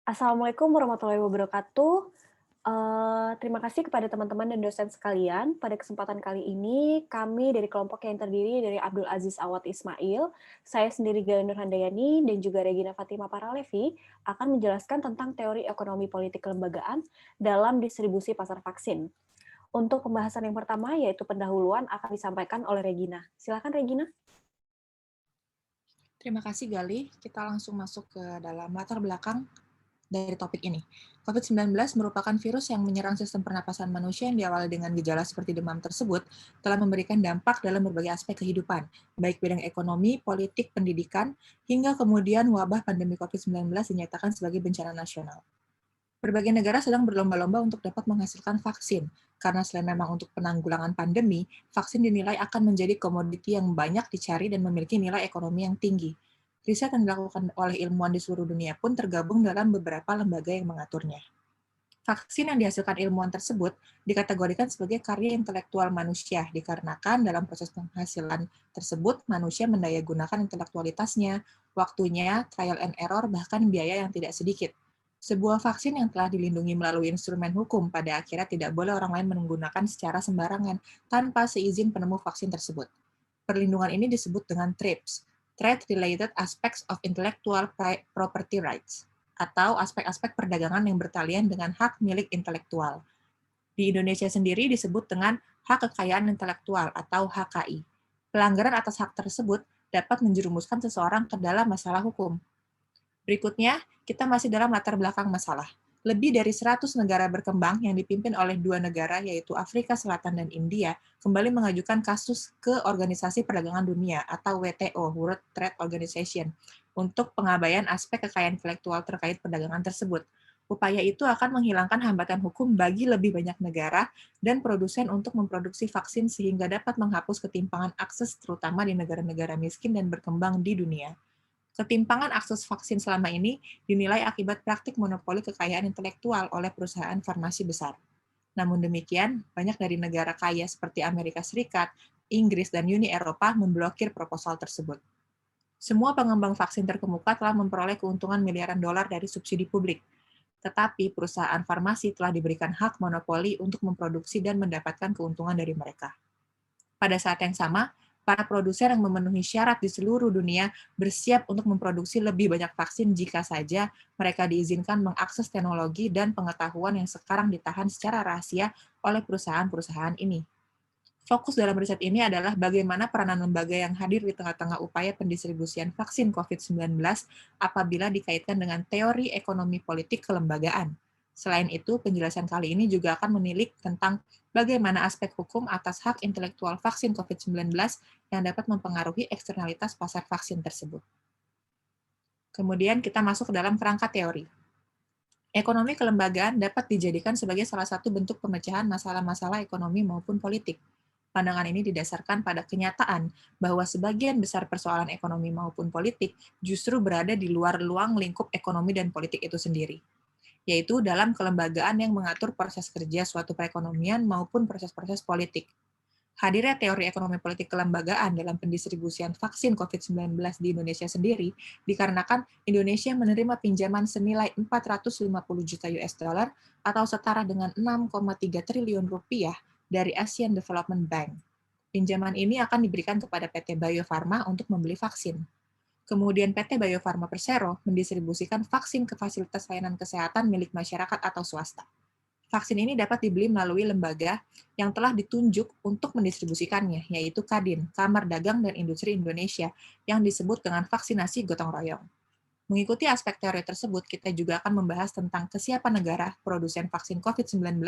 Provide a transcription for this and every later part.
Assalamualaikum warahmatullahi wabarakatuh. Terima kasih kepada teman-teman dan dosen sekalian. Pada kesempatan kali ini, kami dari kelompok yang terdiri dari Abdul Aziz Awad Ismail, saya sendiri Gala Nur Handayani, dan juga Regina Fatima Paralevi akan menjelaskan tentang teori ekonomi politik kelembagaan dalam distribusi pasar vaksin. Untuk pembahasan yang pertama, yaitu pendahuluan, akan disampaikan oleh Regina. Silakan Regina. Terima kasih Gali. Kita langsung masuk ke dalam latar belakang dari topik ini. COVID-19 merupakan virus yang menyerang sistem pernapasan manusia yang diawali dengan gejala seperti demam tersebut telah memberikan dampak dalam berbagai aspek kehidupan, baik bidang ekonomi, politik, pendidikan, hingga kemudian wabah pandemi COVID-19 dinyatakan sebagai bencana nasional. Berbagai negara sedang berlomba-lomba untuk dapat menghasilkan vaksin, karena selain memang untuk penanggulangan pandemi, vaksin dinilai akan menjadi komoditi yang banyak dicari dan memiliki nilai ekonomi yang tinggi. Riset yang dilakukan oleh ilmuwan di seluruh dunia pun tergabung dalam beberapa lembaga yang mengaturnya. Vaksin yang dihasilkan ilmuwan tersebut dikategorikan sebagai karya intelektual manusia, dikarenakan dalam proses penghasilan tersebut manusia mendayagunakan intelektualitasnya, waktunya, trial and error, bahkan biaya yang tidak sedikit. Sebuah vaksin yang telah dilindungi melalui instrumen hukum pada akhirnya tidak boleh orang lain menggunakan secara sembarangan tanpa seizin penemu vaksin tersebut. Perlindungan ini disebut dengan TRIPS, Trade-Related Aspects of Intellectual Property Rights, atau aspek-aspek perdagangan yang bertalian dengan hak milik intelektual. Di Indonesia sendiri disebut dengan hak kekayaan intelektual atau HKI. Pelanggaran atas hak tersebut dapat menjerumuskan seseorang ke dalam masalah hukum. Berikutnya, kita masih dalam latar belakang masalah. Lebih dari 100 negara berkembang yang dipimpin oleh dua negara, yaitu Afrika Selatan dan India, kembali mengajukan kasus ke Organisasi Perdagangan Dunia atau WTO, World Trade Organization, untuk pengabaian aspek kekayaan intelektual terkait perdagangan tersebut. Upaya itu akan menghilangkan hambatan hukum bagi lebih banyak negara dan produsen untuk memproduksi vaksin sehingga dapat menghapus ketimpangan akses terutama di negara-negara miskin dan berkembang di dunia. Ketimpangan akses vaksin selama ini dinilai akibat praktik monopoli kekayaan intelektual oleh perusahaan farmasi besar. Namun demikian, banyak dari negara kaya seperti Amerika Serikat, Inggris, dan Uni Eropa memblokir proposal tersebut. Semua pengembang vaksin terkemuka telah memperoleh keuntungan miliaran dolar dari subsidi publik, tetapi perusahaan farmasi telah diberikan hak monopoli untuk memproduksi dan mendapatkan keuntungan dari mereka. Pada saat yang sama, para produsen yang memenuhi syarat di seluruh dunia bersiap untuk memproduksi lebih banyak vaksin jika saja mereka diizinkan mengakses teknologi dan pengetahuan yang sekarang ditahan secara rahasia oleh perusahaan-perusahaan ini. Fokus dalam riset ini adalah bagaimana peranan lembaga yang hadir di tengah-tengah upaya pendistribusian vaksin COVID-19 apabila dikaitkan dengan teori ekonomi politik kelembagaan. Selain itu, penjelasan kali ini juga akan menilik tentang bagaimana aspek hukum atas hak intelektual vaksin COVID-19 yang dapat mempengaruhi eksternalitas pasar vaksin tersebut. Kemudian kita masuk ke dalam kerangka teori. Ekonomi kelembagaan dapat dijadikan sebagai salah satu bentuk pemecahan masalah-masalah ekonomi maupun politik. Pandangan ini didasarkan pada kenyataan bahwa sebagian besar persoalan ekonomi maupun politik justru berada di luar ruang lingkup ekonomi dan politik itu sendiri, yaitu dalam kelembagaan yang mengatur proses kerja suatu perekonomian maupun proses-proses politik. Hadirnya teori ekonomi politik kelembagaan dalam pendistribusian vaksin COVID-19 di Indonesia sendiri dikarenakan Indonesia menerima pinjaman senilai 450 juta US dollar atau setara dengan 6,3 triliun rupiah dari Asian Development Bank. Pinjaman ini akan diberikan kepada PT Bio Farma untuk membeli vaksin. Kemudian PT Bio Farma Persero mendistribusikan vaksin ke fasilitas layanan kesehatan milik masyarakat atau swasta. Vaksin ini dapat dibeli melalui lembaga yang telah ditunjuk untuk mendistribusikannya, yaitu Kadin, Kamar Dagang dan Industri Indonesia, yang disebut dengan vaksinasi gotong royong. Mengikuti aspek teori tersebut, kita juga akan membahas tentang kesiapan negara produsen vaksin COVID-19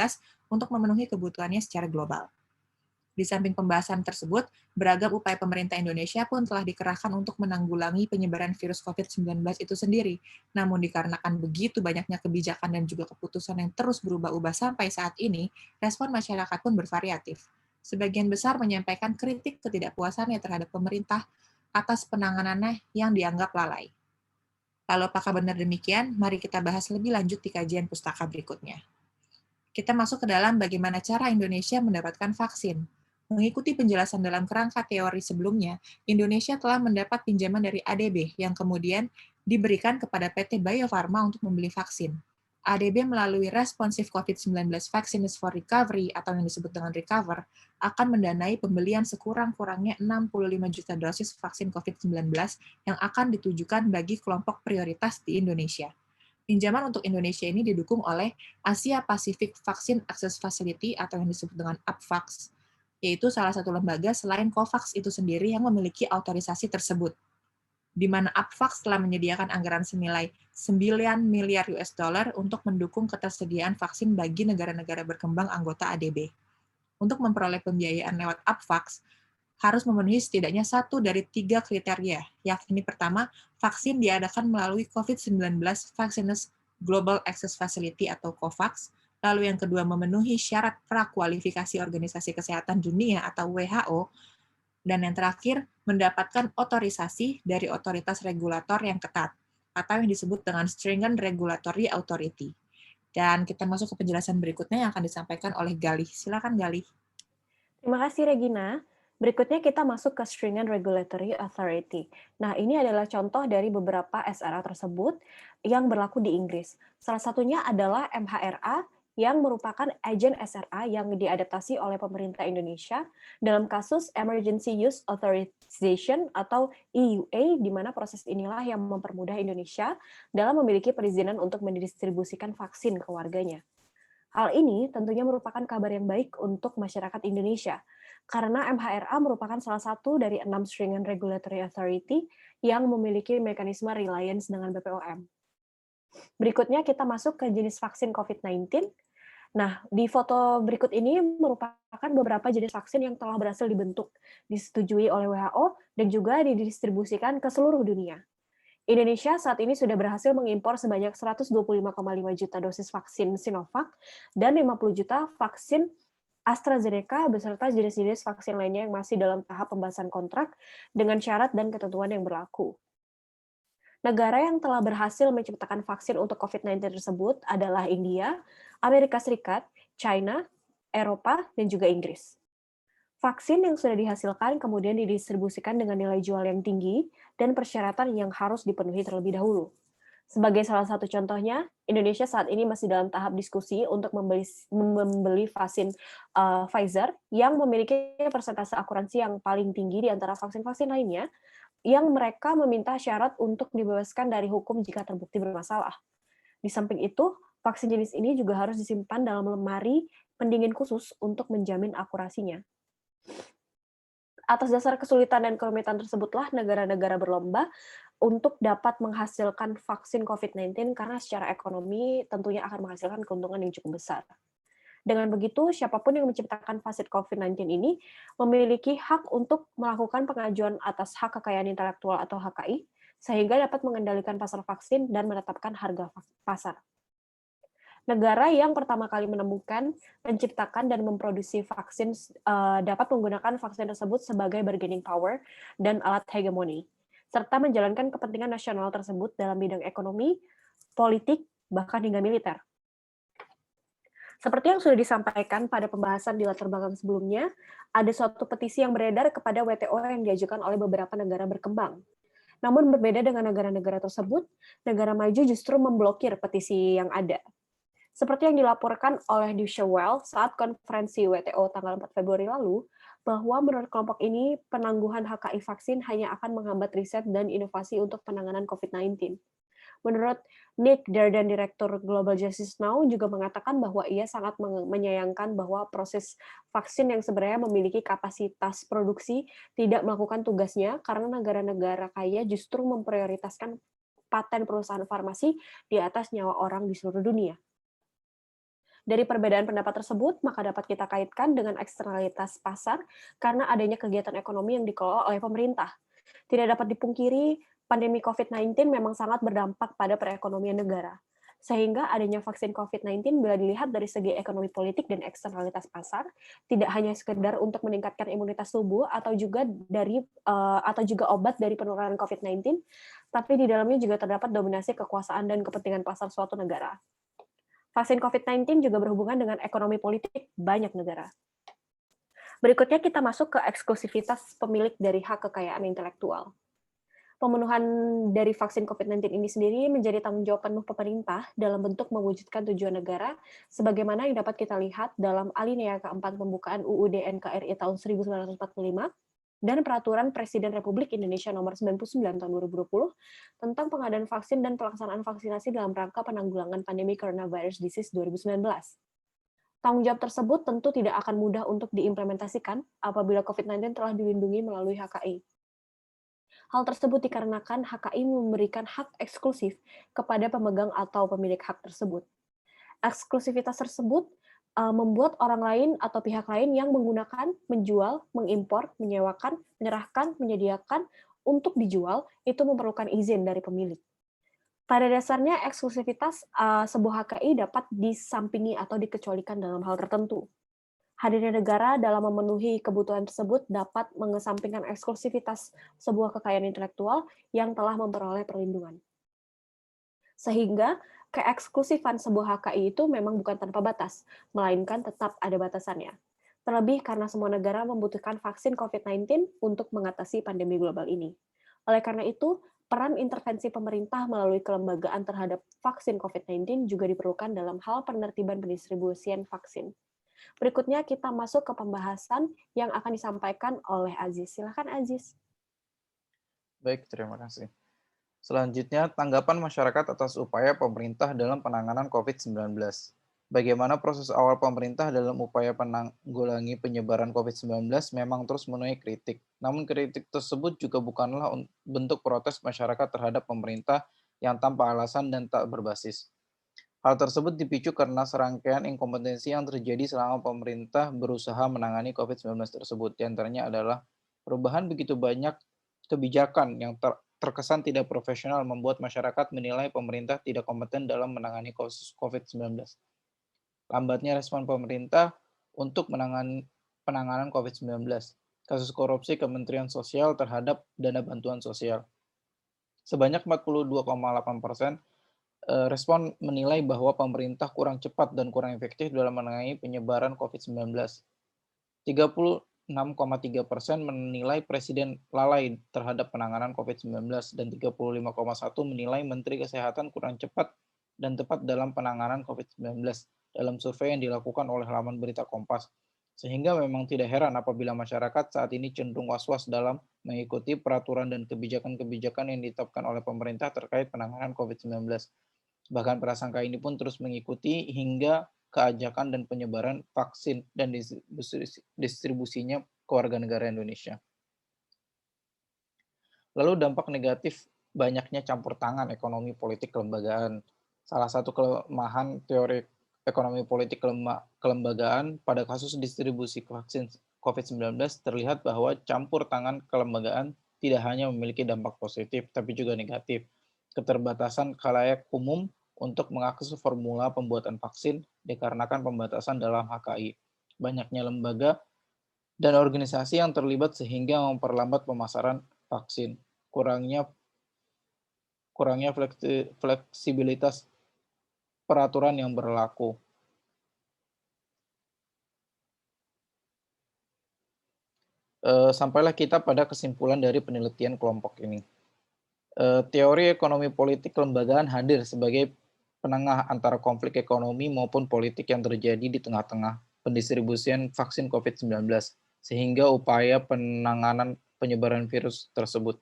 untuk memenuhi kebutuhannya secara global. Di samping pembahasan tersebut, beragam upaya pemerintah Indonesia pun telah dikerahkan untuk menanggulangi penyebaran virus COVID-19 itu sendiri. Namun dikarenakan begitu banyaknya kebijakan dan juga keputusan yang terus berubah-ubah sampai saat ini, respon masyarakat pun bervariatif. Sebagian besar menyampaikan kritik ketidakpuasannya terhadap pemerintah atas penanganannya yang dianggap lalai. Lalu apakah benar demikian? Mari kita bahas lebih lanjut di kajian pustaka berikutnya. Kita masuk ke dalam bagaimana cara Indonesia mendapatkan vaksin. Mengikuti penjelasan dalam kerangka teori sebelumnya, Indonesia telah mendapat pinjaman dari ADB yang kemudian diberikan kepada PT Bio Farma untuk membeli vaksin. ADB melalui Responsive COVID-19 Vaccines for Recovery atau yang disebut dengan Recover akan mendanai pembelian sekurang-kurangnya 65 juta dosis vaksin COVID-19 yang akan ditujukan bagi kelompok prioritas di Indonesia. Pinjaman untuk Indonesia ini didukung oleh Asia Pacific Vaccine Access Facility atau yang disebut dengan APVAX, yaitu salah satu lembaga selain COVAX itu sendiri yang memiliki otorisasi tersebut, di mana APVAX telah menyediakan anggaran senilai 9 miliar US dollar untuk mendukung ketersediaan vaksin bagi negara-negara berkembang anggota ADB. Untuk memperoleh pembiayaan lewat APVAX, harus memenuhi setidaknya 1 dari 3 kriteria, yakni pertama, vaksin diadakan melalui COVID-19 Vaccines Global Access Facility atau COVAX, lalu yang kedua memenuhi syarat prakualifikasi Organisasi Kesehatan Dunia atau WHO, dan yang terakhir, mendapatkan otorisasi dari otoritas regulator yang ketat, atau yang disebut dengan Stringent Regulatory Authority. Dan kita masuk ke penjelasan berikutnya yang akan disampaikan oleh Galih. Silakan Galih. Terima kasih Regina. Berikutnya kita masuk ke Stringent Regulatory Authority. Nah, ini adalah contoh dari beberapa SRA tersebut yang berlaku di Inggris. Salah satunya adalah MHRA yang merupakan agen SRA yang diadaptasi oleh pemerintah Indonesia dalam kasus Emergency Use Authorization atau EUA, di mana proses inilah yang mempermudah Indonesia dalam memiliki perizinan untuk mendistribusikan vaksin ke warganya. Hal ini tentunya merupakan kabar yang baik untuk masyarakat Indonesia, karena MHRA merupakan salah satu dari 6 Stringent Regulatory Authority yang memiliki mekanisme reliance dengan BPOM. Berikutnya kita masuk ke jenis vaksin COVID-19. Nah, di foto berikut ini merupakan beberapa jenis vaksin yang telah berhasil dibentuk, disetujui oleh WHO, dan juga didistribusikan ke seluruh dunia. Indonesia saat ini sudah berhasil mengimpor sebanyak 125,5 juta dosis vaksin Sinovac dan 50 juta vaksin AstraZeneca beserta jenis-jenis vaksin lainnya yang masih dalam tahap pembahasan kontrak dengan syarat dan ketentuan yang berlaku. Negara yang telah berhasil menciptakan vaksin untuk COVID-19 tersebut adalah India, Amerika Serikat, China, Eropa, dan juga Inggris. Vaksin yang sudah dihasilkan kemudian didistribusikan dengan nilai jual yang tinggi dan persyaratan yang harus dipenuhi terlebih dahulu. Sebagai salah satu contohnya, Indonesia saat ini masih dalam tahap diskusi untuk membeli vaksin Pfizer yang memiliki persentase akuransi yang paling tinggi di antara vaksin-vaksin lainnya, yang mereka meminta syarat untuk dibebaskan dari hukum jika terbukti bermasalah. Di samping itu, vaksin jenis ini juga harus disimpan dalam lemari pendingin khusus untuk menjamin akurasinya. Atas dasar kesulitan dan kerumitan tersebutlah negara-negara berlomba untuk dapat menghasilkan vaksin COVID-19 karena secara ekonomi tentunya akan menghasilkan keuntungan yang cukup besar. Dengan begitu, siapapun yang menciptakan vaksin COVID-19 ini memiliki hak untuk melakukan pengajuan atas hak kekayaan intelektual atau HKI, sehingga dapat mengendalikan pasar vaksin dan menetapkan harga pasar. Negara yang pertama kali menemukan, menciptakan, dan memproduksi vaksin dapat menggunakan vaksin tersebut sebagai bargaining power dan alat hegemoni, serta menjalankan kepentingan nasional tersebut dalam bidang ekonomi, politik, bahkan hingga militer. Seperti yang sudah disampaikan pada pembahasan di latar belakang sebelumnya, ada suatu petisi yang beredar kepada WTO yang diajukan oleh beberapa negara berkembang. Namun berbeda dengan negara-negara tersebut, negara maju justru memblokir petisi yang ada. Seperti yang dilaporkan oleh Deutsche Welle saat konferensi WTO tanggal 4 Februari lalu, bahwa menurut kelompok ini, penangguhan HKI vaksin hanya akan menghambat riset dan inovasi untuk penanganan COVID-19. Menurut Nick Darden, Direktur Global Justice Now, juga mengatakan bahwa ia sangat menyayangkan bahwa proses vaksin yang sebenarnya memiliki kapasitas produksi tidak melakukan tugasnya karena negara-negara kaya justru memprioritaskan paten perusahaan farmasi di atas nyawa orang di seluruh dunia. Dari perbedaan pendapat tersebut, maka dapat kita kaitkan dengan eksternalitas pasar karena adanya kegiatan ekonomi yang dikelola oleh pemerintah. Tidak dapat dipungkiri, pandemi COVID-19 memang sangat berdampak pada perekonomian negara. Sehingga adanya vaksin COVID-19 bila dilihat dari segi ekonomi politik dan eksternalitas pasar, tidak hanya sekedar untuk meningkatkan imunitas tubuh atau juga obat dari penurunan COVID-19, tapi di dalamnya juga terdapat dominasi kekuasaan dan kepentingan pasar suatu negara. Vaksin COVID-19 juga berhubungan dengan ekonomi politik banyak negara. Berikutnya kita masuk ke eksklusivitas pemilik dari hak kekayaan intelektual. Pemenuhan dari vaksin COVID-19 ini sendiri menjadi tanggung jawab penuh pemerintah dalam bentuk mewujudkan tujuan negara, sebagaimana yang dapat kita lihat dalam alinea keempat pembukaan UUD NKRI tahun 1945 dan Peraturan Presiden Republik Indonesia Nomor 99 Tahun 2020 tentang pengadaan vaksin dan pelaksanaan vaksinasi dalam rangka penanggulangan pandemi Coronavirus Disease 2019. Tanggung jawab tersebut tentu tidak akan mudah untuk diimplementasikan apabila COVID-19 telah dilindungi melalui HKI. Hal tersebut dikarenakan HKI memberikan hak eksklusif kepada pemegang atau pemilik hak tersebut. Eksklusivitas tersebut membuat orang lain atau pihak lain yang menggunakan, menjual, mengimpor, menyewakan, menyerahkan, menyediakan untuk dijual itu memerlukan izin dari pemilik. Pada dasarnya eksklusivitas sebuah HKI dapat disampingi atau dikecualikan dalam hal tertentu. Hadirnya negara dalam memenuhi kebutuhan tersebut dapat mengesampingkan eksklusivitas sebuah kekayaan intelektual yang telah memperoleh perlindungan. Sehingga keeksklusifan sebuah HKI itu memang bukan tanpa batas, melainkan tetap ada batasannya. Terlebih karena semua negara membutuhkan vaksin COVID-19 untuk mengatasi pandemi global ini. Oleh karena itu, peran intervensi pemerintah melalui kelembagaan terhadap vaksin COVID-19 juga diperlukan dalam hal penertiban pendistribusian vaksin. Berikutnya kita masuk ke pembahasan yang akan disampaikan oleh Aziz. Silakan Aziz. Baik, terima kasih. Selanjutnya, tanggapan masyarakat atas upaya pemerintah dalam penanganan COVID-19. Bagaimana proses awal pemerintah dalam upaya penanggulangi penyebaran COVID-19 memang terus menuai kritik. Namun kritik tersebut juga bukanlah bentuk protes masyarakat terhadap pemerintah yang tanpa alasan dan tak berbasis. Hal tersebut dipicu karena serangkaian inkompetensi yang terjadi selama pemerintah berusaha menangani COVID-19 tersebut. Di antaranya adalah perubahan begitu banyak kebijakan yang terkesan tidak profesional membuat masyarakat menilai pemerintah tidak kompeten dalam menangani kasus COVID-19. Lambatnya respon pemerintah untuk penanganan COVID-19. Kasus korupsi Kementerian Sosial terhadap dana bantuan sosial. Sebanyak 42,8% respon menilai bahwa pemerintah kurang cepat dan kurang efektif dalam menangani penyebaran COVID-19. 36,3% menilai Presiden lalai terhadap penanganan COVID-19 dan 35,1% menilai Menteri Kesehatan kurang cepat dan tepat dalam penanganan COVID-19 dalam survei yang dilakukan oleh laman berita Kompas. Sehingga memang tidak heran apabila masyarakat saat ini cenderung was-was dalam mengikuti peraturan dan kebijakan-kebijakan yang ditetapkan oleh pemerintah terkait penanganan COVID-19. Bahkan prasangka ini pun terus mengikuti hingga keajakan dan penyebaran vaksin dan distribusinya ke warga negara Indonesia. Lalu dampak negatif banyaknya campur tangan ekonomi politik kelembagaan. Salah satu kelemahan teori ekonomi politik kelembagaan pada kasus distribusi vaksin COVID-19 terlihat bahwa campur tangan kelembagaan tidak hanya memiliki dampak positif, tapi juga negatif. Keterbatasan khalayak umum untuk mengakses formula pembuatan vaksin dikarenakan pembatasan dalam HKI. Banyaknya lembaga dan organisasi yang terlibat sehingga memperlambat pemasaran vaksin. Kurangnya fleksibilitas peraturan yang berlaku. Sampailah kita pada kesimpulan dari penelitian kelompok ini. Teori ekonomi politik kelembagaan hadir sebagai penengah antara konflik ekonomi maupun politik yang terjadi di tengah-tengah pendistribusian vaksin COVID-19, sehingga upaya penanganan penyebaran virus tersebut.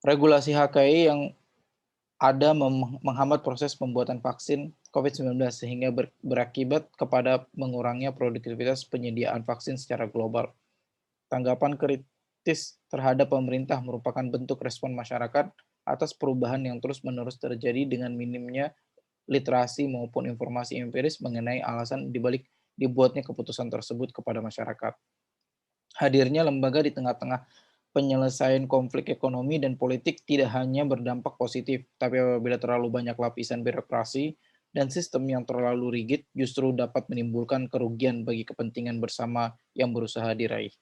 Regulasi HKI yang ada menghambat proses pembuatan vaksin COVID-19 sehingga berakibat kepada mengurangnya produktivitas penyediaan vaksin secara global. Tanggapan kritis terhadap pemerintah merupakan bentuk respon masyarakat atas perubahan yang terus-menerus terjadi dengan minimnya literasi maupun informasi empiris mengenai alasan dibalik dibuatnya keputusan tersebut kepada masyarakat. Hadirnya lembaga di tengah-tengah penyelesaian konflik ekonomi dan politik tidak hanya berdampak positif, tapi apabila terlalu banyak lapisan birokrasi dan sistem yang terlalu rigid justru dapat menimbulkan kerugian bagi kepentingan bersama yang berusaha diraih.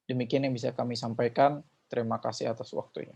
Demikian yang bisa kami sampaikan. Terima kasih atas waktunya.